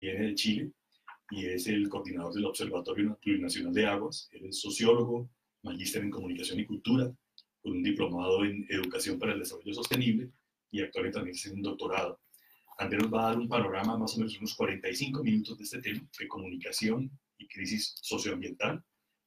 viene de Chile y es el coordinador del Observatorio Plurinacional de Aguas. Él es sociólogo, magíster en comunicación y cultura, con un diplomado en educación para el desarrollo sostenible y actualmente también tiene un doctorado. Andrés nos va a dar un panorama más o menos unos 45 minutos de este tema de comunicación y crisis socioambiental,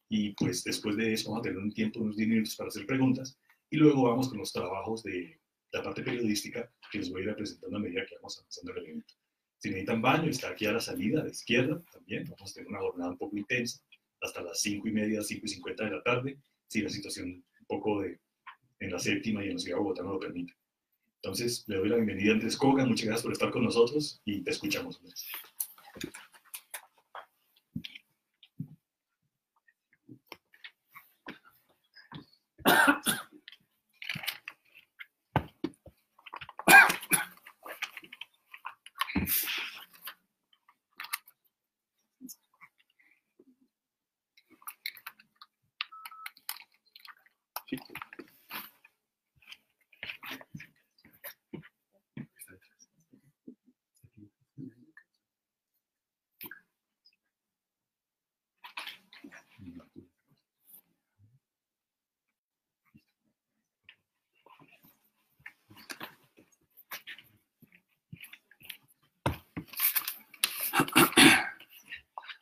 y pues después de eso vamos a tener un tiempo, unos 10 minutos para hacer preguntas, y luego vamos con los trabajos de la parte periodística que les voy a ir presentando a medida que vamos avanzando en el evento. Si necesitan baño, está aquí a la salida, a la izquierda también. Vamos a tener una jornada un poco intensa, hasta las 5:30, 5:50 de la tarde, si la situación un poco en la séptima y en la ciudad de Bogotá no lo permite. Entonces, le doy la bienvenida a Andrés Kogan, muchas gracias por estar con nosotros y te escuchamos, Andrés.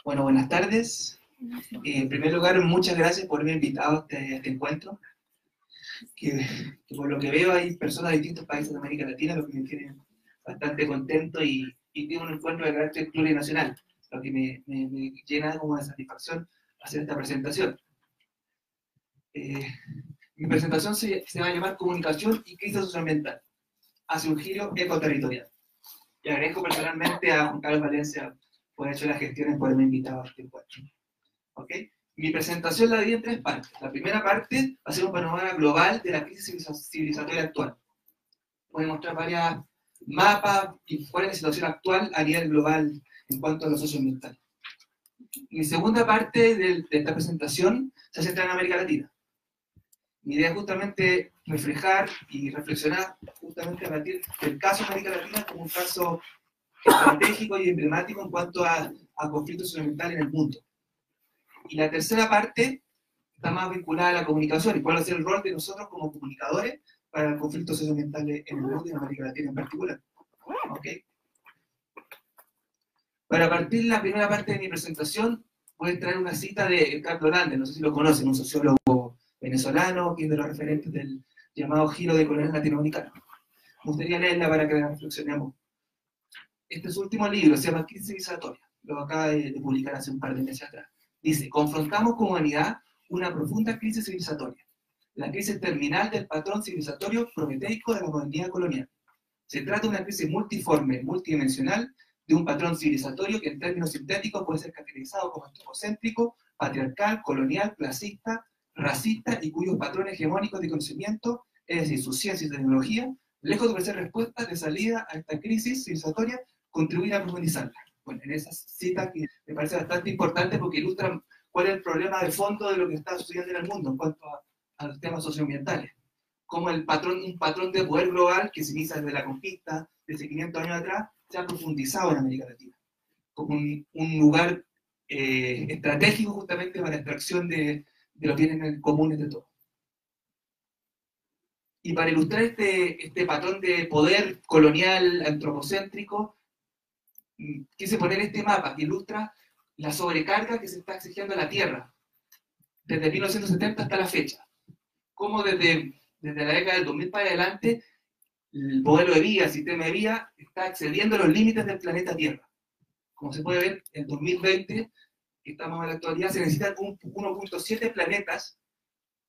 Bueno, buenas tardes. En primer lugar, muchas gracias por haberme invitado a este encuentro. Que por lo que veo hay personas de distintos países de América Latina, lo que me tiene bastante contento y tiene un encuentro de carácter plurinacional, lo que me llena como de satisfacción hacer esta presentación. Mi presentación se va a llamar Comunicación y Crisis Socioambiental, hacia un giro ecoterritorial. Y agradezco personalmente a Juan Carlos Valencia por haber hecho las gestiones, por haberme invitado a este encuentro. ¿Okay? Mi presentación la dividí en 3 partes. La primera parte va a ser un panorama global de la crisis civilizatoria actual. Voy a mostrar varios mapas y cuál es la situación actual a nivel global en cuanto a lo socioambiental. Mi segunda parte de esta presentación se centra en América Latina. Mi idea es justamente reflejar y reflexionar justamente a partir del caso de América Latina como un caso estratégico y emblemático en cuanto a conflictos socioambientales en el mundo. Y la tercera parte está más vinculada a la comunicación y cuál va a ser el rol de nosotros como comunicadores para el conflicto socioambiental en el mundo y en América Latina en particular. ¿Okay? Para partir la primera parte de mi presentación, voy a traer una cita de Edgardo Hernández, no sé si lo conocen, un sociólogo venezolano, que es de los referentes del llamado giro de colonial latinoamericano. Me gustaría leerla para que la reflexionemos. Este es su último libro, se llama Crisis Civilizatoria, lo acaba de publicar hace un par de meses atrás. Dice: confrontamos como humanidad una profunda crisis civilizatoria, la crisis terminal del patrón civilizatorio prometeico de la modernidad colonial. Se trata de una crisis multiforme, multidimensional, de un patrón civilizatorio que en términos sintéticos puede ser caracterizado como antropocéntrico, patriarcal, colonial, clasista, racista, y cuyos patrones hegemónicos de conocimiento, es decir, su ciencia y tecnología, lejos de ofrecer respuestas de salida a esta crisis civilizatoria, contribuir a profundizarla. Bueno, en esa cita que me parece bastante importante porque ilustra cuál es el problema de fondo de lo que está sucediendo en el mundo en cuanto a los temas socioambientales. Como un patrón de poder global que se inicia desde la conquista, desde 500 años atrás, se ha profundizado en América Latina, como un lugar estratégico justamente para la extracción de los bienes comunes de todos. Y para ilustrar este patrón de poder colonial antropocéntrico, quise poner este mapa que ilustra la sobrecarga que se está exigiendo a la Tierra desde 1970 hasta la fecha. Como desde la década del 2000 para adelante, el modelo de vida, el sistema de vida, está excediendo los límites del planeta Tierra. Como se puede ver, en 2020, que estamos en la actualidad, se necesitan 1.7 planetas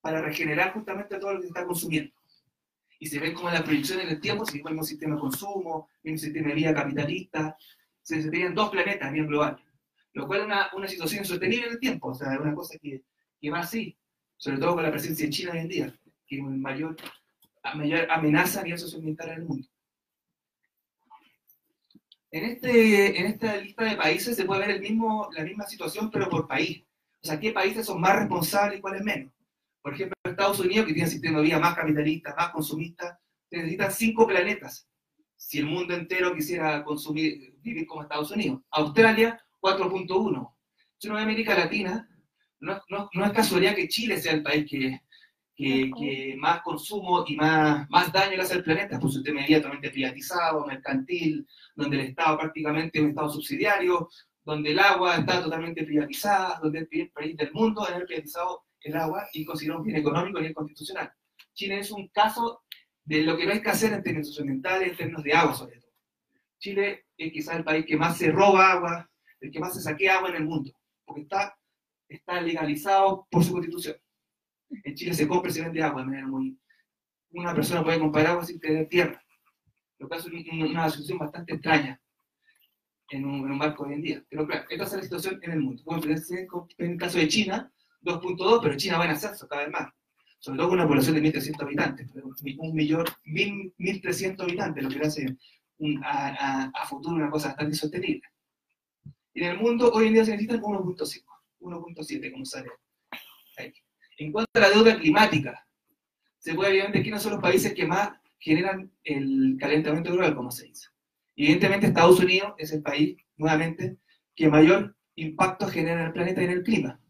para regenerar justamente todo lo que se está consumiendo. Y se ven como las proyecciones del tiempo, si vemos un sistema de consumo, un sistema de vida capitalista, se necesitarían 2 planetas a nivel global, lo cual es una situación insostenible en el tiempo, o sea, es una cosa que va así, sobre todo con la presencia de China hoy en día, que es mayor amenaza a nivel socioambiental en el mundo. En esta lista de países se puede ver la misma situación, pero por país. O sea, qué países son más responsables y cuáles menos. Por ejemplo, Estados Unidos, que tiene un sistema de vida más capitalista, más consumista, necesitan 5 planetas. Si el mundo entero quisiera vivir como Estados Unidos. Australia, 4.1. Si uno ve América Latina, no es casualidad que Chile sea el país que más consumo y más daño le hace al planeta, por su sistema totalmente privatizado, mercantil, donde el Estado prácticamente es un Estado subsidiario, donde el agua está totalmente privatizada, donde el primer país del mundo en haber privatizado el agua y considerado un bien económico a nivel constitucional. Chile es un caso de lo que no hay que hacer en términos socioambientales, en términos de agua sobre todo. Chile es quizás el país que más se roba agua, el que más se saquea agua en el mundo, porque está legalizado por su constitución. En Chile se compra y se vende agua de manera muy... Una persona puede comprar agua sin tener tierra. Lo que hace una situación bastante extraña en un marco hoy en día. Pero claro, esta es la situación en el mundo. Bueno, en el caso de China, 2.2, pero China va en ascenso cada vez más. Sobre todo con una población de 1.300 habitantes. 1.300 habitantes, lo que hace a futuro una cosa bastante insostenible. Y en el mundo hoy en día se necesitan 1.5, 1.7, como sale ahí. En cuanto a la deuda climática, se puede evidentemente que quiénes son los países que más generan el calentamiento global, como se dice. Evidentemente Estados Unidos es el país, nuevamente, que mayor impacto genera en el planeta y en el clima.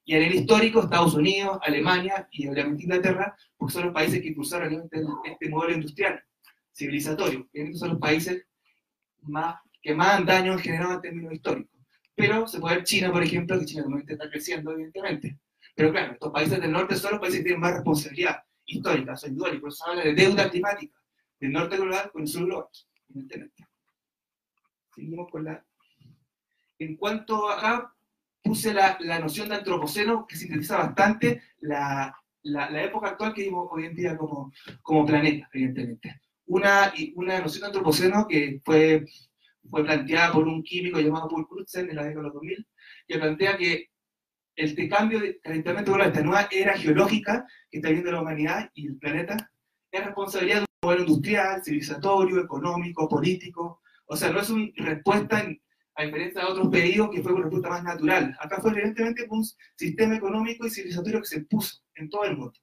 Y a nivel histórico, Estados Unidos, Alemania y obviamente Inglaterra, porque son los países que impulsaron este modelo industrial, civilizatorio. Estos son los países que más daño han generado en términos históricos. Pero se puede ver China, por ejemplo, que China normalmente está creciendo, evidentemente. Pero claro, estos países del norte son los países que tienen más responsabilidad histórica, son duales, y por eso se habla de deuda climática, del norte global con el sur global, evidentemente. Seguimos con la... En cuanto a... puse la noción de antropoceno, que sintetiza bastante la época actual que vivimos hoy en día como planeta, evidentemente. Una noción de antropoceno que fue planteada por un químico llamado Paul Crutzen en la década de los 2000, que plantea que este cambio de calentamiento global, esta nueva era geológica que está viviendo la humanidad y el planeta, es responsabilidad de un modelo industrial, civilizatorio, económico, político. O sea, no es una respuesta, a diferencia de otros pedidos, que fue una respuesta más natural. Acá fue evidentemente un sistema económico y civilizatorio que se impuso en todo el mundo.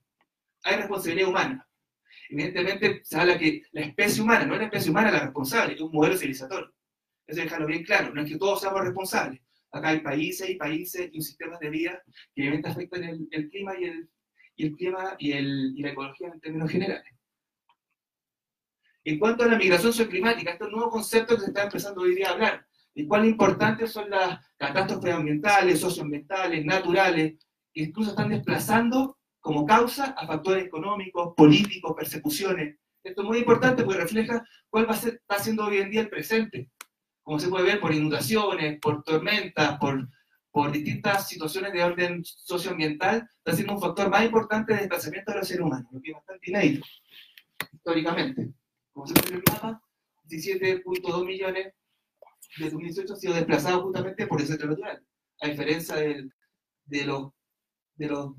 Hay responsabilidad humana. Evidentemente se habla que la especie humana, no es la especie humana la responsable, es un modelo civilizatorio. Eso dejarlo bien claro, no es que todos seamos responsables. Acá hay países y sistemas de vida que obviamente afectan el clima y la ecología en términos generales. En cuanto a la migración socioclimática, este es un nuevo concepto que se está empezando hoy día a hablar, de cuán importantes son las catástrofes ambientales, socioambientales, naturales, que incluso están desplazando como causa a factores económicos, políticos, persecuciones. Esto es muy importante porque refleja cuál está siendo hoy en día el presente. Como se puede ver, por inundaciones, por tormentas, por distintas situaciones de orden socioambiental, está siendo un factor más importante de desplazamiento de los seres humanos, lo que es bastante inédito, históricamente. Como se ve en el mapa, 17.2 millones de 2018 han sido desplazados justamente por desastre natural, a diferencia de los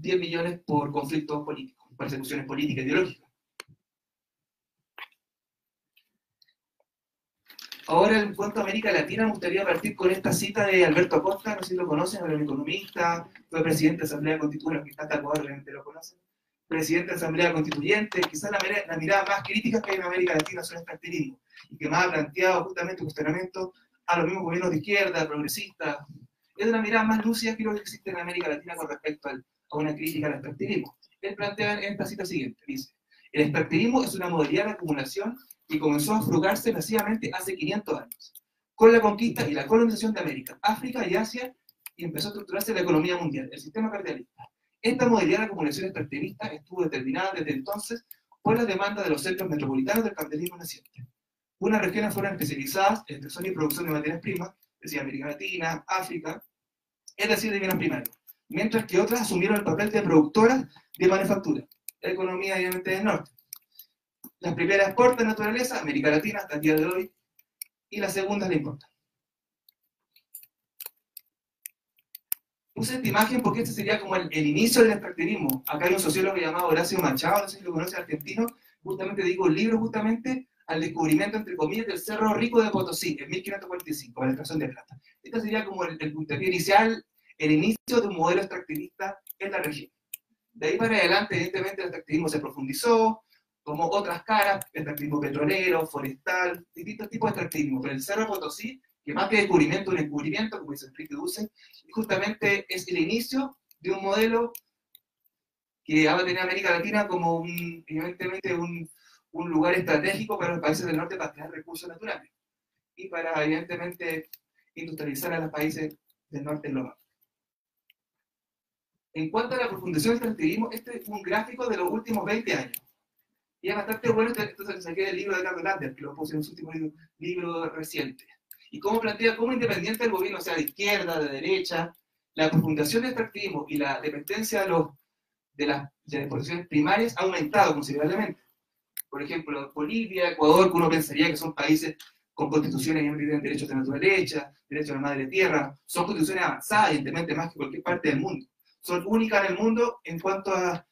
10 millones por conflictos políticos, persecuciones políticas, ideológicas. Ahora, en cuanto a América Latina, me gustaría partir con esta cita de Alberto Acosta, no sé si lo conocen, era un economista, fue presidente de la Asamblea Constituyente, que está hasta Ecuador, obviamente lo conocen, presidente de la Asamblea Constituyente, quizás la mirada más crítica que hay en América Latina sobre el extractivismo, y que más ha planteado justamente cuestionamiento a los mismos gobiernos de izquierda, progresistas. Es una mirada más lúcida que lo que existe en América Latina con respecto a una crítica al extractivismo. Él plantea en esta cita siguiente, dice: el extractivismo es una modalidad de acumulación que comenzó a frugarse masivamente hace 500 años, con la conquista y la colonización de América, África y Asia, y empezó a estructurarse la economía mundial, el sistema capitalista. Esta modalidad de acumulación extractivista estuvo determinada desde entonces por las demandas de los centros metropolitanos del capitalismo naciente. Unas regiones fueron especializadas en extracción y producción de materias primas, es decir, América Latina, África, es decir, de bienes primarios, mientras que otras asumieron el papel de productoras de manufactura, la economía obviamente del norte. Las primeras exportan naturaleza, América Latina hasta el día de hoy, y las segundas la importan. Puse esta imagen porque este sería como el inicio del extractivismo. Acá hay un sociólogo llamado Horacio Machado, no sé si lo conoce, argentino, justamente dedico un libro justamente al descubrimiento, entre comillas, del Cerro Rico de Potosí, en 1545, para la extracción de plata. Este sería como el puntapié inicial, el inicio de un modelo extractivista en la región. De ahí para adelante, evidentemente, el extractivismo se profundizó, tomó otras caras, extractivismo petrolero, forestal, distintos tipos de extractivismo, pero el Cerro Potosí que más que descubrimiento, un encubrimiento, como dice Enrique Dussel, y justamente es el inicio de un modelo que va a tener América Latina como evidentemente un lugar estratégico para los países del norte para crear recursos naturales y para evidentemente industrializar a los países del norte global. En cuanto a la profundización del extractivismo, este es un gráfico de los últimos 20 años. Y es bastante bueno, entonces lo saqué del libro de Carlos Lander, que lo puse en su último libro reciente. Y cómo plantea cómo independiente del gobierno, sea de izquierda, de derecha, la profundización del extractivismo y la dependencia de las exportaciones primarias ha aumentado considerablemente. Por ejemplo, Bolivia, Ecuador, que uno pensaría que son países con constituciones que tienen derechos de naturaleza, derechos a la madre tierra, son constituciones avanzadas, evidentemente más que cualquier parte del mundo. Son únicas en el mundo en cuanto a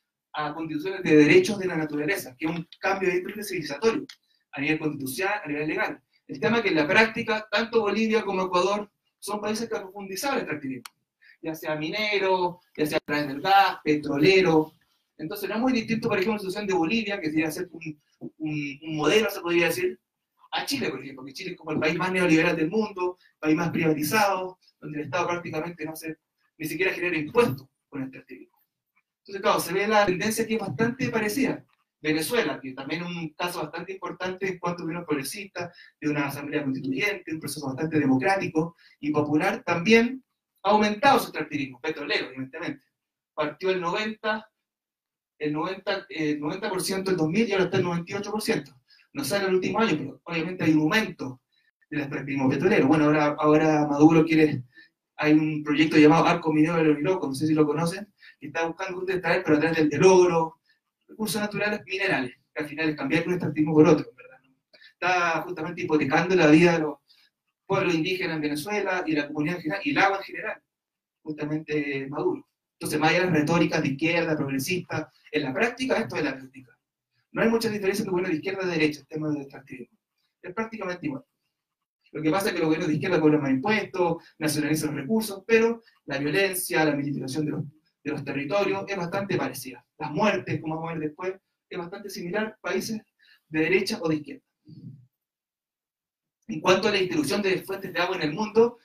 constituciones de derechos de la naturaleza, que es un cambio de civilizatorio a nivel constitucional, a nivel legal. El tema es que en la práctica, tanto Bolivia como Ecuador son países que han profundizado el extractivismo, ya sea minero, ya sea a través del gas, petrolero. Entonces no es muy distinto, por ejemplo, la situación de Bolivia, que sería ser un modelo, se podría decir, a Chile, por ejemplo, que Chile es como el país más neoliberal del mundo, país más privatizado, donde el Estado prácticamente ni siquiera genera impuestos con el extractivismo. Entonces, claro, se ve la tendencia que es bastante parecida. Venezuela, que también es un caso bastante importante en cuanto a gobierno progresista, de una asamblea constituyente, un proceso bastante democrático y popular, también ha aumentado su extractivismo, petrolero, evidentemente. Partió el 90% en 2000 y ahora está el 98%. No sale el último año, pero obviamente hay un aumento del extractivismo petrolero. Bueno, ahora Maduro hay un proyecto llamado Arco Minero del Orinoco, no sé si lo conocen, que está buscando extraer, pero a través del oro, recursos naturales minerales, que al final es cambiar un extractivismo por otro, ¿verdad? Está justamente hipotecando la vida de los pueblos indígenas en Venezuela y la comunidad en general, y el agua en general, justamente Maduro. Entonces, más allá de las retóricas de izquierda, progresista, en la práctica, esto es la práctica. No hay mucha diferencia entre gobiernos de izquierda y de derecha, el tema del extractivismo. Es prácticamente igual. Lo que pasa es que los gobiernos de izquierda cobran más impuestos, nacionalizan los recursos, pero la violencia, la militarización de los territorios es bastante parecida. Las muertes, como vamos a ver después, es bastante similar países de derecha o de izquierda. En cuanto a la distribución de fuentes de agua en el mundo,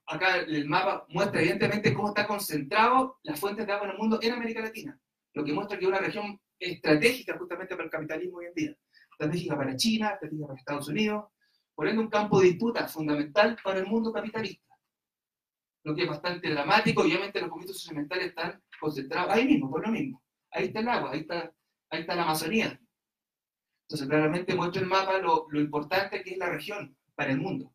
acá el mapa muestra evidentemente cómo está concentrado las fuentes de agua en el mundo en América Latina, lo que muestra que es una región estratégica justamente para el capitalismo hoy en día, estratégica para China, estratégica para Estados Unidos, por ende un campo de disputa fundamental para el mundo capitalista, lo que es bastante dramático, y obviamente los conflictos socioambientales están concentrados ahí mismo, por lo mismo, ahí está el agua, ahí está la Amazonía. Entonces claramente muestra el mapa lo importante que es la región para el mundo.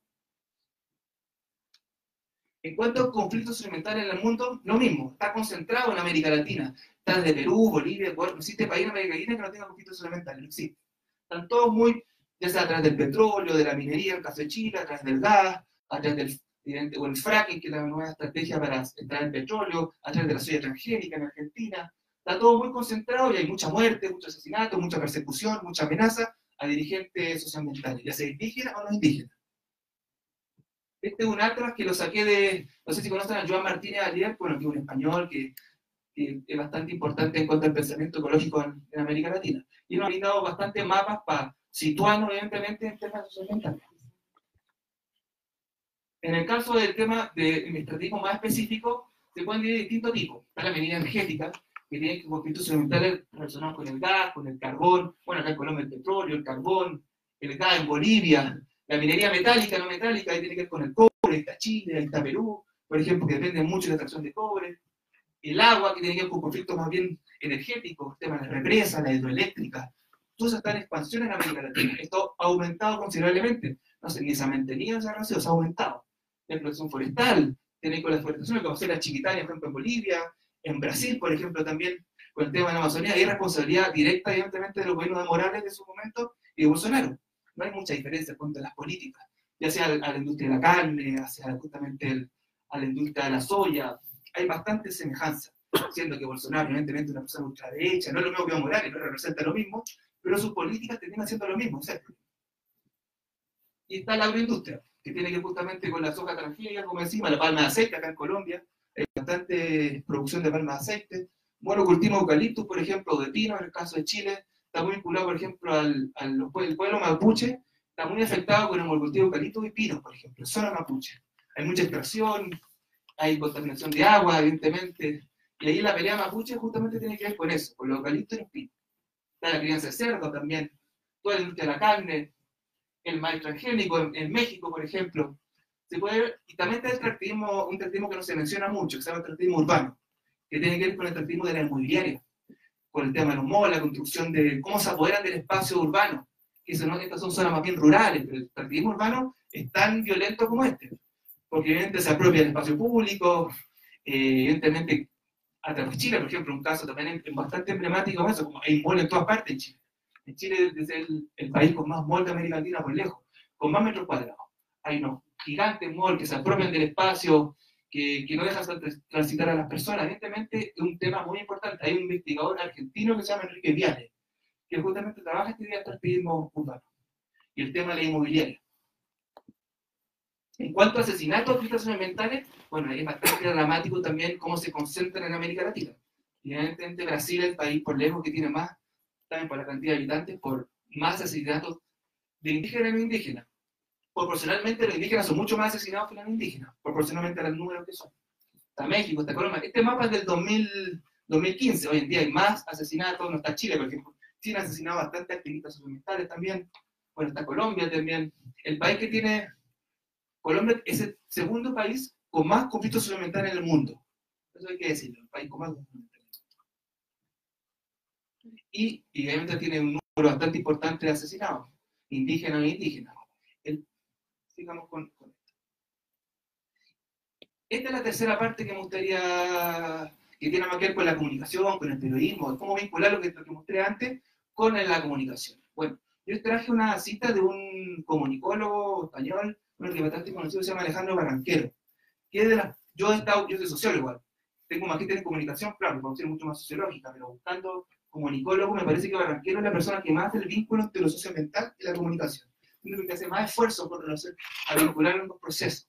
En cuanto a conflictos socioambientales en el mundo, lo mismo, está concentrado en América Latina. Está desde Perú, Bolivia, Ecuador, no existe país en América Latina que no tenga conflictos socioambientales, no existe. Están todos ya sea a través del petróleo, de la minería, en el caso de Chile, a través del gas, a través o el fracking, que es la nueva estrategia para extraer el petróleo, a través de la soya transgénica en Argentina. Está todo muy concentrado y hay mucha muerte, mucho asesinato, mucha persecución, mucha amenaza a dirigentes socioambientales, ya sea indígenas o no indígenas. Este es un atlas que lo saqué no sé si conocen a Joan Martínez Alier, bueno, que es un español que es bastante importante en cuanto al pensamiento ecológico en América Latina. Y nos ha brindado bastantes mapas para situarnos, evidentemente, en temas socioambientales. En el caso del tema de extractivismo más específico, se pueden dividir de distintos tipos. Está la minería energética, que tiene conflictos socioambientales relacionados con el gas, con el carbón, bueno, acá en Colombia el petróleo, el carbón, el gas en Bolivia. La minería metálica, no metálica, ahí tiene que ver con el cobre, ahí está Chile, ahí está Perú, por ejemplo, que depende mucho de la extracción de cobre. El agua, que tiene que ver con conflictos más bien energéticos, el tema de las represas, la hidroeléctrica. Todo eso está en expansión en América Latina. Esto ha aumentado considerablemente. No sé, ni se ha mantenido, se ha aumentado. La explotación forestal, tiene que ver con la deforestación, lo que pasó en la Chiquitania, por ejemplo, en Bolivia, en Brasil, por ejemplo, también, con el tema de la Amazonía, hay responsabilidad directa, evidentemente, de los gobiernos de Morales de su momento y de Bolsonaro. No hay mucha diferencia en cuanto a las políticas, ya sea a la industria de la carne, hacia justamente a la industria de la soya. Hay bastante semejanza, siendo que Bolsonaro, evidentemente, es una persona ultraderecha, no es lo mismo que Evo Morales, no representa lo mismo, pero sus políticas terminan siendo lo mismo, ¿cierto? Y está la agroindustria, que tiene que ver justamente con la soja transgénica, como encima, la palma de aceite, acá en Colombia, hay bastante producción de palma de aceite, monocultivo de eucaliptus, por ejemplo, de pino, en el caso de Chile, está muy vinculado, por ejemplo, al pueblo mapuche, está muy afectado con el monocultivo de eucalipto y pinos, por ejemplo, zona mapuche. Hay mucha extracción, hay contaminación de agua, evidentemente, y ahí la pelea mapuche justamente tiene que ver con eso, con los eucaliptos y los pinos. Está la crianza de cerdo también, toda la industria de la carne, el maíz transgénico en México, por ejemplo. Se puede ver, y también está el extractivismo, un extractivismo que no se menciona mucho, que se llama extractivismo urbano, que tiene que ver con el extractivismo de la inmobiliaria, con el tema de los malls, la construcción de cómo se apoderan del espacio urbano, que eso, ¿no? Estas son zonas más bien rurales, pero el extractivismo urbano es tan violento como este, porque evidentemente se apropia del espacio público, evidentemente, a través de Chile, por ejemplo, un caso también bastante emblemático, eso, como hay malls en todas partes en Chile. En Chile es el país con más malls de América Latina por lejos, con más metros cuadrados. Hay unos gigantes malls que se apropian del espacio, que no dejan transitar a las personas. Evidentemente es un tema muy importante. Hay un investigador argentino que se llama Enrique Viale, que justamente trabaja este día de extractivismo urbano y el tema de la inmobiliaria. En cuanto a asesinatos, delitos ambientales, bueno, es bastante dramático también cómo se concentran en América Latina. Y evidentemente Brasil es el país por lejos que tiene más, también por la cantidad de habitantes, por más asesinatos de indígenas y no indígenas. Proporcionalmente los indígenas son mucho más asesinados que los indígenas, proporcionalmente a los números que son. Está México, está Colombia. Este mapa es del 2015, hoy en día hay más asesinatos, no está Chile, por ejemplo. Chile ha asesinado bastante activistas socioambientales también. Bueno, está Colombia también. El país que tiene... Colombia es el segundo país con más conflictos socioambientales en el mundo. Eso hay que decirlo, el país con más conflictos socioambientales. Y obviamente tiene un número bastante importante de asesinados, indígenas e indígenas. Sigamos con esto. Esta es la tercera parte que me gustaría, que tiene más que ver con la comunicación, con el periodismo, cómo vincular lo que mostré antes con la comunicación. Bueno, yo traje una cita de un comunicólogo español, uno que es bastante conocido, se llama Alejandro Barranquero, que es de la, yo soy sociólogo, tengo magíster en comunicación, claro, mi formación es mucho más sociológica, pero buscando comunicólogo me parece que Barranquero es la persona que más hace el vínculo entre lo socioambiental y la comunicación. Uno que hace más esfuerzo por a vincular los procesos.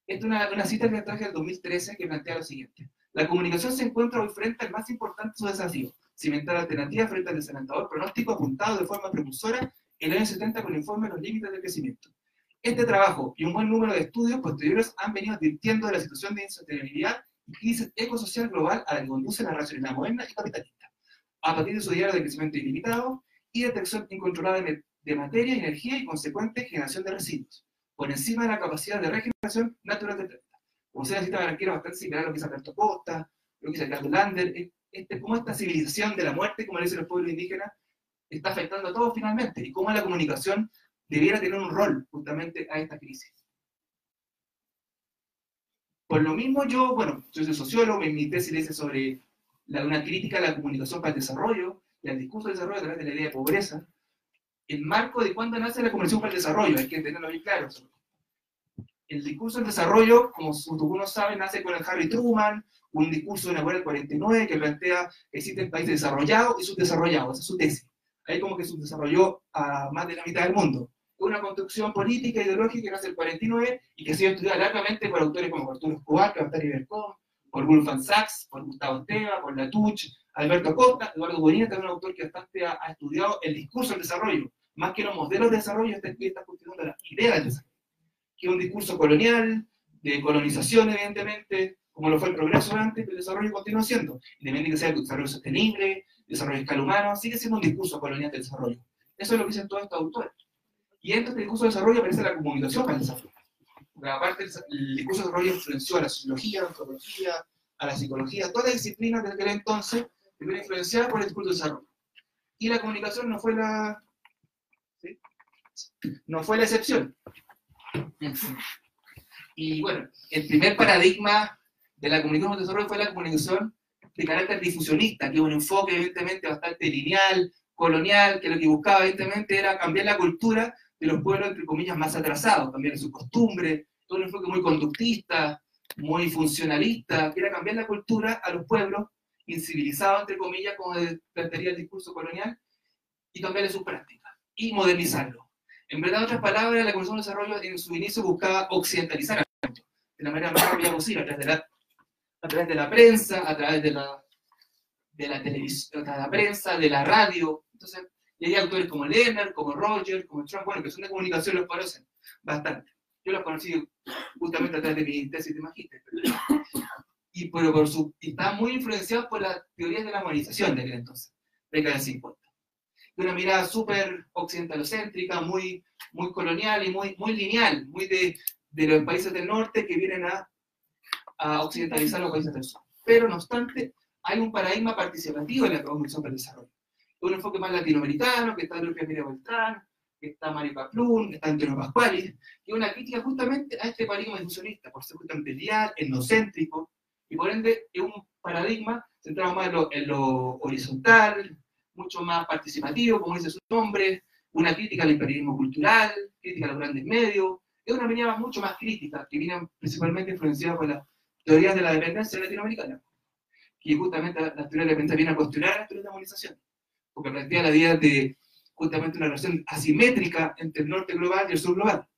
Esta es una cita que traje del 2013 que plantea lo siguiente. La comunicación se encuentra hoy frente al más importante de sus desafíos, cimentar alternativas frente al desalentador pronóstico apuntado de forma precursora en el año 70 con el informe Los límites del crecimiento. Este trabajo y un buen número de estudios posteriores han venido advirtiendo de la situación de insostenibilidad y crisis ecosocial global a la que conduce la racionalidad moderna y capitalista, a partir de su diario de crecimiento ilimitado y detección incontrolada de materia, energía y consecuente generación de residuos, por encima de la capacidad de regeneración natural del planeta. Como se necesita Barranquero bastante similar a lo que hizo Alberto Costa, lo que hizo Carlos Lander, cómo esta civilización de la muerte, como le dicen los pueblos indígenas, está afectando a todos finalmente, y cómo la comunicación debiera tener un rol justamente a esta crisis. Por lo mismo yo soy sociólogo, mi tesis dice sobre una crítica a la comunicación para el desarrollo y al discurso del desarrollo a través de la idea de pobreza, el marco de cuándo nace la comunicación para el desarrollo, hay que tenerlo bien claro. El discurso del desarrollo, como algunos saben, nace con el Harry Truman, un discurso de la Acuerdo del 49 que plantea que existen países desarrollados y subdesarrollados, esa es su tesis. Ahí como que subdesarrolló a más de la mitad del mundo. Una construcción política e ideológica que nace el 49 y que ha sido estudiada largamente por autores como Arturo Escobar, Capitán Ibercom, por Wolfgang Sachs, por Gustavo Esteva, por Latuch, Alberto Costa, Eduardo Bonilla, también un autor que bastante ha estudiado el discurso del desarrollo, más que los modelos de desarrollo, está constituyendo la idea del desarrollo, que es un discurso colonial, de colonización evidentemente, como lo fue el progreso antes, pero el desarrollo continúa siendo, independientemente que sea el desarrollo sostenible, desarrollo a escala humana, sigue siendo un discurso colonial del desarrollo. Eso es lo que dicen todos estos autores. Y dentro del discurso de desarrollo aparece la comunicación para el desarrollo. Porque aparte el discurso de desarrollo influenció a la sociología, a la antropología, a la psicología, todas las disciplinas desde aquel entonces estuvieron influenciadas por el discurso de desarrollo. Y la comunicación no fue la excepción. Y bueno, el primer paradigma de la comunicación de desarrollo fue la comunicación de carácter difusionista, que es un enfoque evidentemente bastante lineal, colonial, que lo que buscaba evidentemente era cambiar la cultura de los pueblos, entre comillas, más atrasados, cambiar sus costumbres, todo un enfoque muy conductista, muy funcionalista, que era cambiar la cultura a los pueblos incivilizados, entre comillas, como plantearía el discurso colonial, y cambiarle sus prácticas, y modernizarlo. En verdad, en otras palabras, la Comunicación de Desarrollo en su inicio buscaba occidentalizar al mundo, de la manera más rápida posible, a través de la prensa, a través de la televisión, de la prensa, de la radio. Entonces, Y hay autores como Lerner, como Roger, como Trump, bueno, que son de comunicación, los conocen bastante. Yo los conocí justamente a través de mi tesis de magíster. Y están muy influenciados por las teorías de la humanización de aquel entonces, década del 50. De una mirada súper occidentalocéntrica, muy colonial y muy lineal, muy de los países del norte que vienen a occidentalizar los países del sur. Pero, no obstante, hay un paradigma participativo en la Convención para el Desarrollo. Un enfoque más latinoamericano, que está Luis Mira Beltrán, que está Mario Kaplun, que está Antonio Pascuali, que es una crítica justamente a este paradigma difusionista, por ser justamente lineal, etnocéntrico, y por ende es un paradigma centrado más en lo horizontal, mucho más participativo, como dice su nombre, una crítica al imperialismo cultural, crítica a los grandes medios, es una mirada mucho más crítica, que viene principalmente influenciada por las teorías de la dependencia latinoamericana, que justamente las teorías de la dependencia vienen a cuestionar las teorías de humanización, porque plantea la idea de justamente una relación asimétrica entre el norte global y el sur global.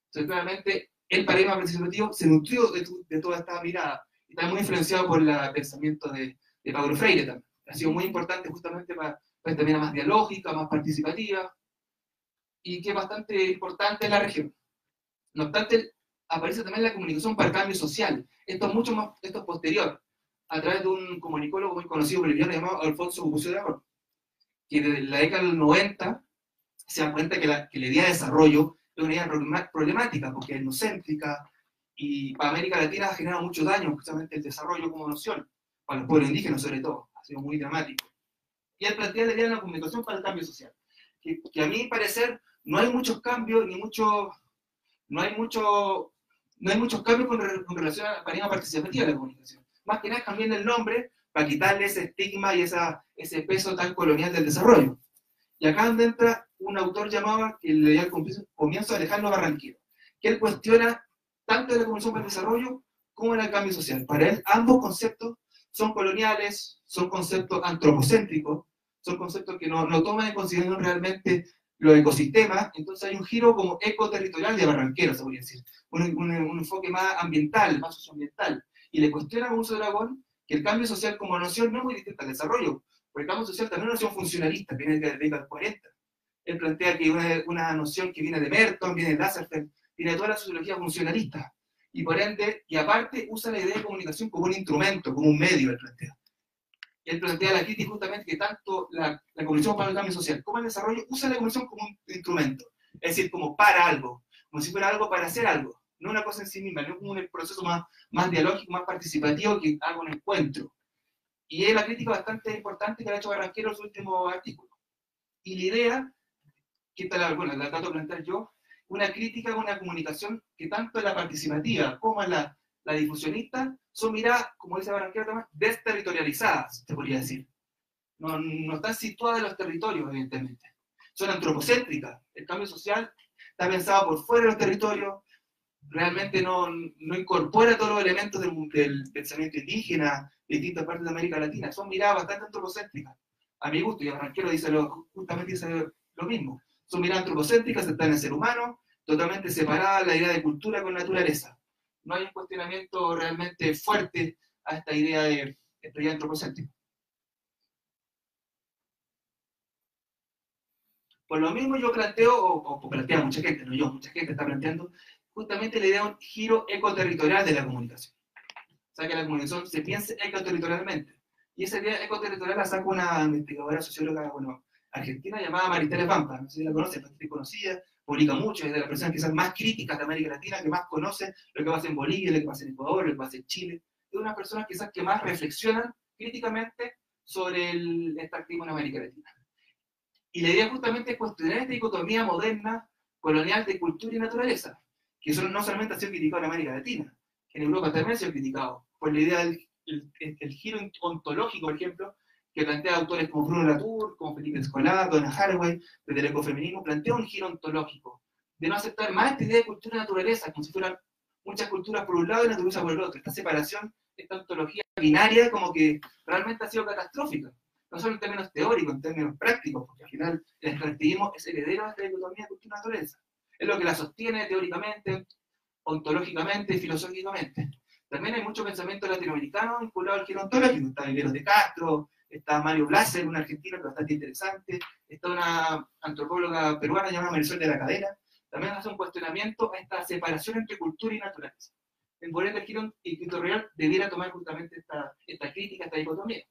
Entonces, claramente, el paradigma participativo se nutrió de toda esta mirada, y está muy influenciado por el pensamiento de Paulo Freire también. Ha sido muy importante justamente para esta mirada más dialógica, más participativa, y que es bastante importante en la región. No obstante, aparece también la comunicación para el cambio social. Esto es posterior, a través de un comunicólogo muy conocido boliviano llamado Alfonso Bucio de Amor, que desde la década del 90 se da cuenta que la idea de desarrollo es una idea problemática, porque es etnocéntrica, y para América Latina ha generado mucho daño justamente el desarrollo como noción, para los pueblos indígenas sobre todo, ha sido muy dramático. Y él plantea la idea de una comunicación para el cambio social, que a mi parecer no hay muchos cambios, no hay muchos cambios con relación al paradigma participativo de la comunicación. Más que nada cambiando el nombre para quitarle ese estigma y ese peso tan colonial del desarrollo. Y acá donde entra un autor llamado, que le da el comienzo, Alejandro Barranquero, que él cuestiona tanto de la comunicación para el desarrollo como del cambio social. Para él, ambos conceptos son coloniales, son conceptos antropocéntricos, son conceptos que no toman en consideración realmente los ecosistemas. Entonces hay un giro como ecoterritorial de Barranquero, se podría decir, un enfoque más ambiental, más socioambiental, y le cuestiona a Uso Dragón que el cambio social como noción no es muy distinta al desarrollo, porque el cambio social también es una noción funcionalista, viene de la década del 40. Él plantea que una noción que viene de Merton, viene de Lasserfeld, viene de toda la sociología funcionalista, y por ende, y aparte, usa la idea de comunicación como un instrumento, como un medio, él plantea. Él plantea la crítica justamente que tanto la comunicación para el cambio social como el desarrollo usa la comunicación como un instrumento, es decir, como para algo, como si fuera algo para hacer algo, no una cosa en sí misma, no como un proceso más dialógico, más participativo que haga un encuentro. Y es la crítica bastante importante que ha hecho Barranquero en su último artículo. Y la idea, que la trato de plantear yo, una crítica a una comunicación que tanto la participativa como la difusionista son miradas, como dice Barranquero también, desterritorializadas, se podría decir. No están situadas en los territorios, evidentemente. Son antropocéntricas. El cambio social está pensado por fuera de los territorios, realmente no incorpora todos los elementos del pensamiento indígena de distintas partes de América Latina. Son miradas bastante antropocéntricas, a mi gusto, y Barranquero justamente dice lo mismo. Son miradas antropocéntricas, están en el ser humano, totalmente separada la idea de cultura con naturaleza. No hay un cuestionamiento realmente fuerte a esta idea de antropocéntrica. Por lo mismo yo planteo, o plantea mucha gente, no yo, mucha gente está planteando justamente la idea de un giro ecoterritorial de la comunicación. O sea, que la comunicación se piense ecoterritorialmente. Y esa idea ecoterritorial la saca una investigadora socióloga, argentina, llamada Maristela Pampa. No sé si la conocen, bastante conocida, publica mucho, es de las personas quizás más críticas de América Latina, que más conoce lo que pasa en Bolivia, lo que pasa en Ecuador, lo que pasa en Chile. Es de unas personas quizás que más reflexionan críticamente sobre el extractivismo en América Latina. Y la idea justamente es cuestionar esta dicotomía moderna, colonial de cultura y naturaleza, que eso no solamente ha sido criticado en América Latina, que en Europa también ha sido criticado, por la idea del giro ontológico, por ejemplo, que plantea autores como Bruno Latour, como Felipe Escolar, Donna Haraway, desde el ecofeminismo, plantea un giro ontológico, de no aceptar más esta idea de cultura y naturaleza, como si fueran muchas culturas por un lado y naturaleza por el otro. Esta separación, esta ontología binaria, como que realmente ha sido catastrófica. No solo en términos teóricos, en términos prácticos, porque al final el extractivismo es heredero de esta dicotomía de cultura y naturaleza. Es lo que la sostiene teóricamente, ontológicamente y filosóficamente. También hay mucho pensamiento latinoamericano vinculado al giro ontológico. Está Viveros de Castro, está Mario Blaser, un argentino que es bastante interesante, está una antropóloga peruana llamada Marisol de la Cadena, también hace un cuestionamiento a esta separación entre cultura y naturaleza. Por ende, el giro inquisitorial debiera tomar justamente esta crítica, esta dicotomía.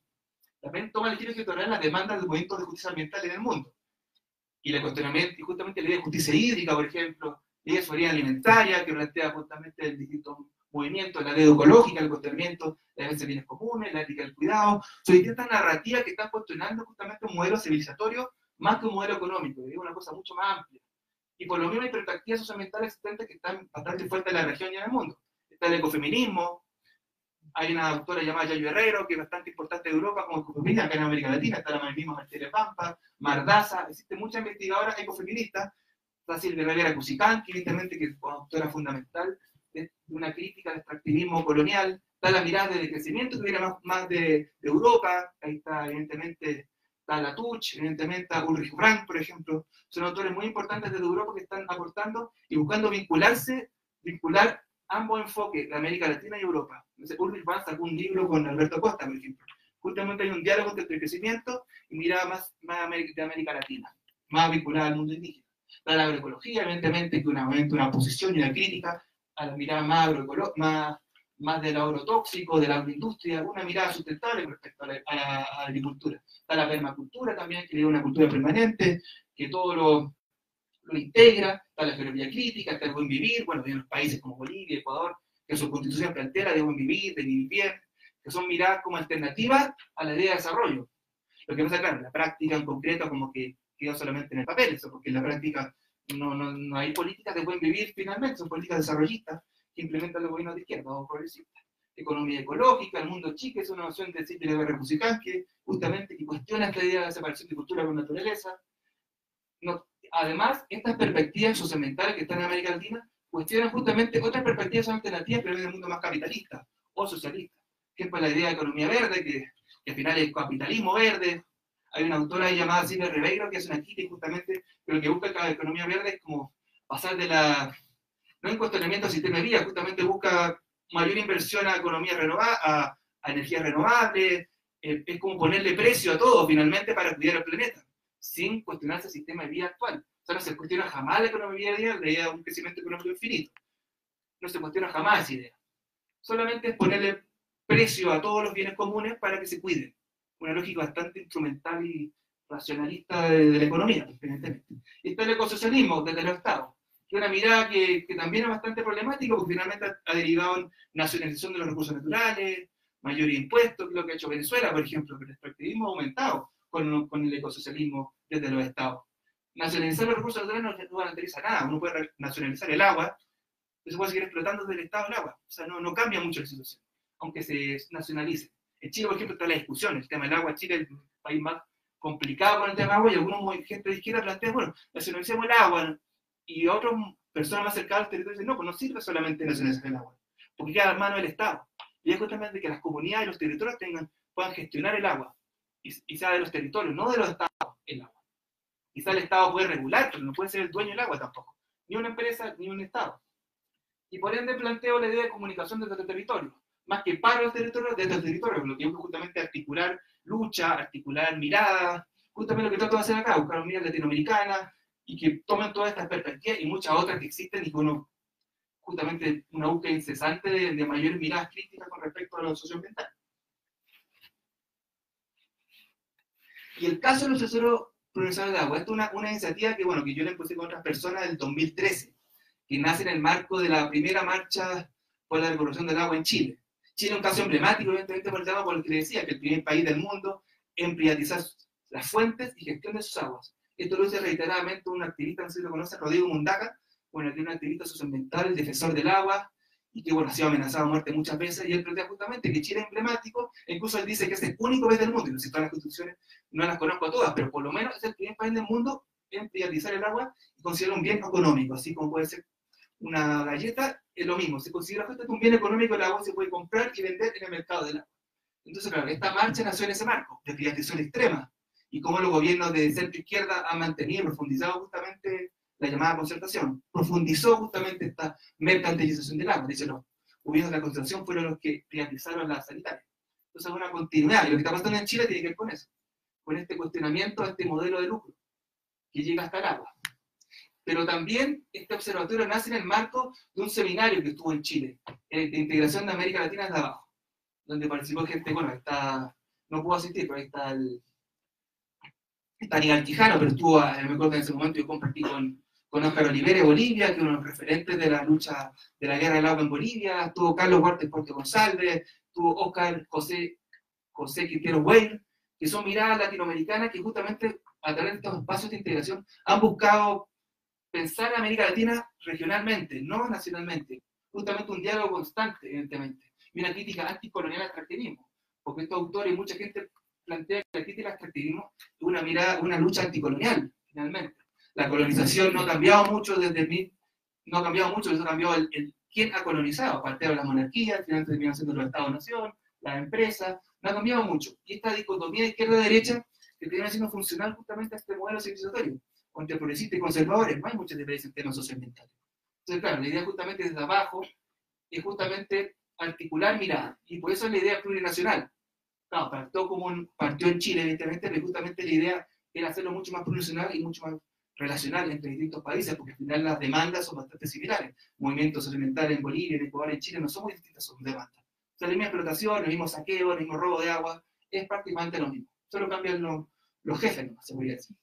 También toma el giro inquisitorial las demandas del movimiento de justicia ambiental en el mundo. Y el cuestionamiento, y justamente la idea de justicia hídrica, por ejemplo, la idea de soberanía alimentaria, que plantea justamente el distinto movimiento, la ley ecológica, el cuestionamiento de defensa de bienes comunes, la ética del cuidado, son distintas narrativas que están cuestionando justamente un modelo civilizatorio más que un modelo económico, es una cosa mucho más amplia. Y por lo mismo hay perspectivas socioambientales existentes que están bastante fuertes en la región y en el mundo. Está el ecofeminismo, hay una autora llamada Yayo Herrero, que es bastante importante de Europa como ecofeminista, acá en América Latina, está la misma Marcela Pampa, Mardaza, existen muchas investigadoras ecofeministas, está Silvia Rivera Cusicán, que evidentemente que es una autora fundamental de una crítica al extractivismo colonial, está la mirada de crecimiento que viene más de Europa, ahí está evidentemente está Latouche, evidentemente está Ulrich Frank, por ejemplo, son autores muy importantes desde Europa que están aportando y buscando vincular ambos enfoques de América Latina y Europa. Entonces, Ulrich Frank sacó un libro con Alberto Costa, por ejemplo. Justamente hay un diálogo entre el crecimiento y mirada más de América Latina, más vinculada al mundo indígena. Está la agroecología, evidentemente, que una posición y una crítica a la mirada más del agrotóxico, de la agroindustria, una mirada sustentable respecto a la agricultura. Está la permacultura también, que es una cultura permanente, que todo lo integra, está la filosofía crítica, está el buen vivir, bueno, hay unos países como Bolivia, Ecuador, que su constitución plantea de buen vivir, de vivir bien, que son miradas como alternativas a la idea de desarrollo. Lo que pasa, claro, la práctica en concreto como que queda solamente en el papel, eso, porque en la práctica no hay políticas de buen vivir finalmente, son políticas desarrollistas que implementan los gobiernos de izquierda o progresistas. Economía ecológica, el mundo chique, es una noción de Silvia Rivera Cusicán que justamente que cuestiona esta idea de separación de cultura con naturaleza. Además, estas perspectivas socioambientales que están en América Latina cuestionan justamente otras perspectivas alternativas, pero en el mundo más capitalista o socialista. Por ejemplo, la idea de economía verde, que al final es capitalismo verde. Hay una autora llamada Silvia Ribeiro que es una crítica justamente, que lo que busca la economía verde es como pasar no en cuestionamiento al sistema de vida, justamente busca mayor inversión a economía renovada, a energías renovables, es como ponerle precio a todo finalmente para cuidar el planeta, sin cuestionarse el sistema de vida actual. O sea, no se cuestiona jamás la economía de vida, la idea de un crecimiento económico infinito. No se cuestiona jamás esa idea. Solamente es ponerle precio a todos los bienes comunes para que se cuiden. Una lógica bastante instrumental y racionalista de la economía, evidentemente. Y está el ecosocialismo desde los estados, que es una mirada que también es bastante problemática porque finalmente ha derivado en nacionalización de los recursos naturales, mayor impuestos, que es lo que ha hecho Venezuela, por ejemplo, pero el extractivismo ha aumentado con el ecosocialismo desde los estados. Nacionalizar los recursos naturales no garantiza nada, uno puede nacionalizar el agua, se puede seguir explotando desde el estado el agua, o sea, no cambia mucho la situación, aunque se nacionalice. En Chile, por ejemplo, está la discusión, el tema del agua. Chile es el país más complicado con el tema del agua y algunos gente de izquierda plantean, bueno, nacionalicemos el agua, y otras personas más cercanas al territorio dicen, no, pues no sirve solamente nacionalizar el agua, porque queda en manos del Estado. Y es justamente que las comunidades y los territorios puedan gestionar el agua, y sea de los territorios, no de los estados, el agua. Quizá el Estado puede regular, pero no puede ser el dueño del agua tampoco, ni una empresa, ni un Estado. Y por ende planteo la idea de comunicación desde el territorio, más que para los territorios, desde el territorio, lo que busca justamente articular lucha, articular miradas, justamente lo que trato de hacer acá, buscar miradas latinoamericanas, y que tomen todas estas perspectivas y muchas otras que existen, y que uno, justamente una búsqueda incesante de mayores miradas críticas con respecto a lo socioambiental. Y el caso de los tesoros provinciales de agua, esto es una iniciativa que, bueno, que yo le impulsé con otras personas del 2013, que nace en el marco de la primera marcha por la recuperación del agua en Chile. Chile es un caso emblemático, evidentemente, por el tema por el que le decía, que el primer país del mundo en privatizar las fuentes y gestión de sus aguas. Esto lo dice reiteradamente un activista, no sé si lo conoce, Rodrigo Mundaca, bueno, que es un activista socioambiental, defensor del agua, y que, bueno, ha sido amenazado a muerte muchas veces, y él plantea justamente que Chile es emblemático, e incluso él dice que es el único país del mundo, y no sé si todas las constituciones, no las conozco a todas, pero por lo menos es el primer país del mundo en privatizar el agua y considera un bien económico, así como puede ser una galleta, es lo mismo, se considera justamente un bien económico, el agua se puede comprar y vender en el mercado del agua. Entonces, claro, esta marcha nació en ese marco de privatización extrema, y cómo los gobiernos de centro-izquierda han mantenido y profundizado justamente la llamada concertación, profundizó justamente esta mercantilización del agua. De hecho, los gobiernos de la concertación fueron los que privatizaron la sanitaria. Entonces es una continuidad, y lo que está pasando en Chile tiene que ver con eso, con este cuestionamiento de este modelo de lucro, que llega hasta el agua. Pero también este observatorio nace en el marco de un seminario que estuvo en Chile, de integración de América Latina desde abajo, donde participó gente, bueno, está, no pudo asistir, pero ahí está Aníbal Quijano, pero estuvo, me acuerdo en ese momento yo compartí con Óscar Olivera de Bolivia, que es uno de los referentes de la lucha de la guerra del agua en Bolivia, estuvo Carlos Huerta Porte González, estuvo Óscar José Quintero Weir, que son miradas latinoamericanas que justamente a través de estos espacios de integración han buscado pensar a América Latina regionalmente, no nacionalmente. Justamente un diálogo constante, evidentemente, y una crítica anticolonial al extractivismo, porque estos autores y mucha gente plantea que la crítica al extractivismo es una mirada, una lucha anticolonial, finalmente. La colonización no ha cambiado mucho desde mí, no ha cambiado mucho, eso ha cambiado quién ha colonizado, aparte de las monarquías, al final terminan siendo los Estados-nación, las empresas, no ha cambiado mucho. Y esta dicotomía de izquierda-derecha que termina siendo funcional justamente a este modelo civilizatorio, entre progresistas y conservadores, no hay muchas diferencias en temas socioambientales. Entonces, claro, la idea justamente desde abajo es justamente articular miradas, y por eso es la idea plurinacional. Claro, partió en Chile, evidentemente, pero justamente la idea era hacerlo mucho más plurinacional y mucho más relacional entre distintos países, porque al final las demandas son bastante similares. Movimientos socioambientales en Bolivia, en Ecuador, en Chile no son muy distintas, son demandas. O sea, la misma explotación, el mismo saqueo, el mismo robo de agua, es prácticamente lo mismo. Solo cambian los jefes, ¿no? Se podría decir.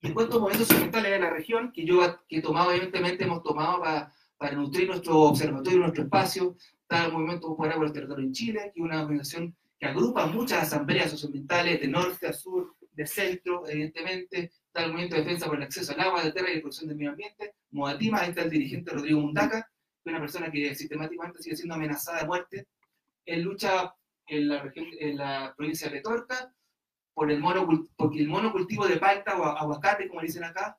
En cuanto a movimientos socioambientales de la región, que he tomado, evidentemente, hemos tomado para nutrir nuestro observatorio, nuestro espacio, está el Movimiento Popular por los Territorios en Chile, que es una organización que agrupa muchas asambleas socioambientales de norte a sur, de centro, evidentemente. Está el Movimiento de Defensa por el Acceso al Agua, de Tierra y de Protección del Medio Ambiente, Modatima, ahí está el dirigente Rodrigo Mundaca, que es una persona que sistemáticamente sigue siendo amenazada de muerte. Él lucha en la provincia de Petorca, porque el monocultivo de palta o aguacate, como dicen acá,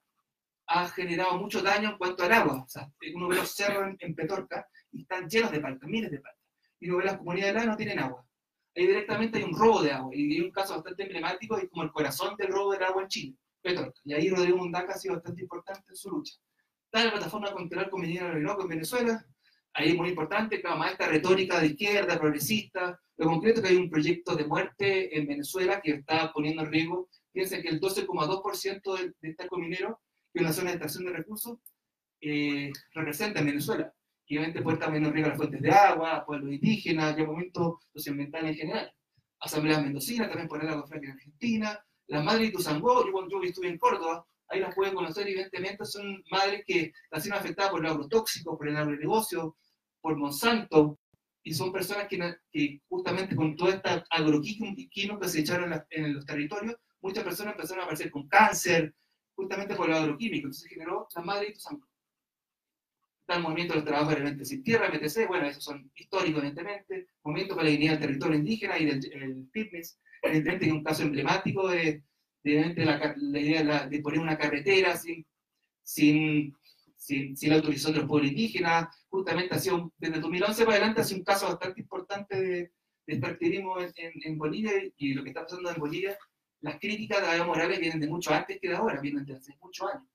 ha generado mucho daño en cuanto al agua. O sea, uno ve los cerros en Petorca y están llenos de palta, miles de palta. Y uno ve las comunidades de la no tienen agua. Ahí directamente hay un robo de agua. Y hay un caso bastante emblemático y como el corazón del robo del agua en Chile, Petorca. Y ahí Rodrigo Mundaca ha sido bastante importante en su lucha. Está la plataforma contra con Minera Orinoco en Venezuela. Ahí es muy importante, claro, más esta retórica de izquierda, progresista. Lo concreto es que hay un proyecto de muerte en Venezuela que está poniendo en riesgo, piensa que el 12,2% de esta minero, que es una zona de extracción de recursos, representa en Venezuela. Y obviamente puede estar poniendo en riesgo las fuentes de agua, pueblos indígenas, y el movimiento socioambiental en general. Asambleas mendocinas, también por el agua franca en Argentina. Las madres de Tuzangó, yo estuve en Córdoba, ahí las pueden conocer, evidentemente son madres que han sido afectadas por los agrotóxicos, por el agronegocio, por Monsanto, y son personas que justamente con todo este agroquímico que se echaron en los territorios, muchas personas empezaron a aparecer con cáncer, justamente por los agroquímicos. Entonces generó la madre de Tuzangó. Está el movimiento de los trabajadores de Mente Sin Tierra, MTC, bueno, esos son históricos, evidentemente. Movimiento para la dignidad del territorio indígena y del fitness, evidentemente, que es un caso emblemático de la idea de poner una carretera sin la autorización de los pueblos indígenas. Justamente desde 2011 para adelante ha sido un caso bastante importante de extractivismo en Bolivia, y lo que está pasando en Bolivia, las críticas de Evo Morales vienen de mucho antes que de ahora, vienen de hace muchos años.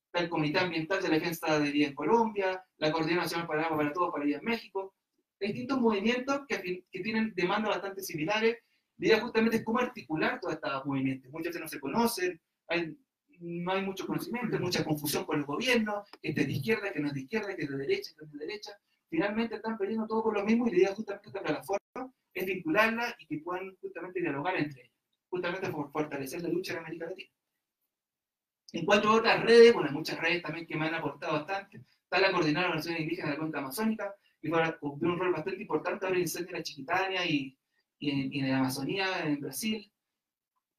Está el Comité Ambiental de la Defensa de Vida en Colombia, la Coordinación para el Agua para Todos para Vida en México, distintos movimientos que tienen demandas bastante similares. La idea justamente es cómo articular todos estos movimientos. Muchas veces no se conocen, no hay mucho conocimiento, hay mucha confusión con el gobierno, que es de izquierda, que no es de izquierda, que es de derecha, que no es de derecha. Finalmente están peleando todo por lo mismo, y la idea justamente esta plataforma es vincularla y que puedan justamente dialogar entre ellos, justamente por fortalecer la lucha en América Latina. En cuanto a otras redes, bueno, hay muchas redes también que me han aportado bastante. Está la Coordinadora de Naciones Indígenas de la Cuenca Amazónica, que cumplió un rol bastante importante ahora en el incendio de la Chiquitania y en la Amazonía, en Brasil.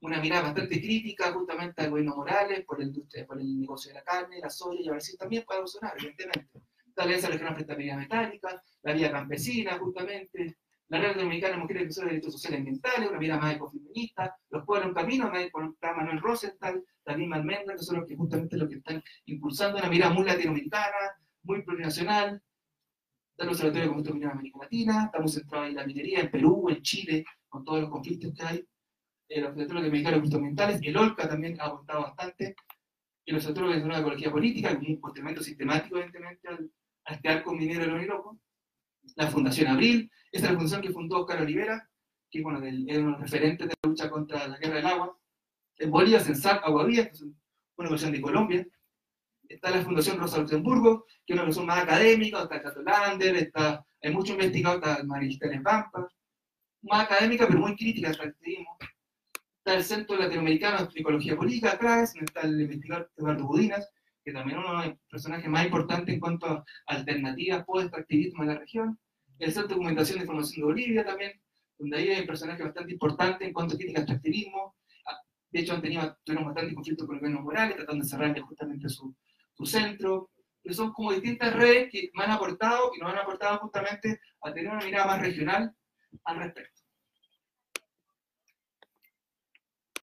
Una mirada bastante crítica justamente al gobierno Morales por el negocio de la carne, la soya, y a ver si también puede Bolsonaro, evidentemente. Está la Alianza Regional frente a la Vía Metálica, la Vía Campesina, justamente, la Red Dominicana de Mujeres Defensoras de Derechos Sociales y Ambientales, una mirada más ecofeminista, Los Pueblos en Camino, está Manuel Rosenthal, David Almendra, que son los que justamente lo que están impulsando una mirada muy latinoamericana, muy plurinacional. Está el Observatorio de Comercio Minero de América Latina, estamos centrados en la minería, en Perú, en Chile, con todos los conflictos que hay. El Observatorio de Mexicanos Ambientales, el OLCA también ha aportado bastante. El Observatorio de Ecología Política, como un complemento sistemático, evidentemente, a este arco minero del Orinoco. La Fundación Abril, esa es la fundación que fundó Oscar Olivera, que bueno, es uno de los referentes de la lucha contra la guerra del agua. En Bolivia, CENSAC Agua Viva, que es una versión de Colombia. Está la Fundación Rosa Luxemburgo, que es una versión más académica, está Cato Lander, hay mucho investigado, está Maristel en Pampa, más académica, pero muy crítica al activismo. Está el Centro Latinoamericano de Ecología Política, CRAES, donde está el investigador Eduardo Budinas, que también es uno de los personajes más importantes en cuanto a alternativas post-extractivismo en la región. El Centro de Documentación de Información de Bolivia también, donde ahí hay un personaje bastante importante en cuanto a crítica al extractivismo. De hecho, tuvieron bastante conflicto con el gobierno Morales, tratando de cerrarle justamente su centro. Pero son como distintas redes que me han aportado y nos han aportado justamente a tener una mirada más regional al respecto.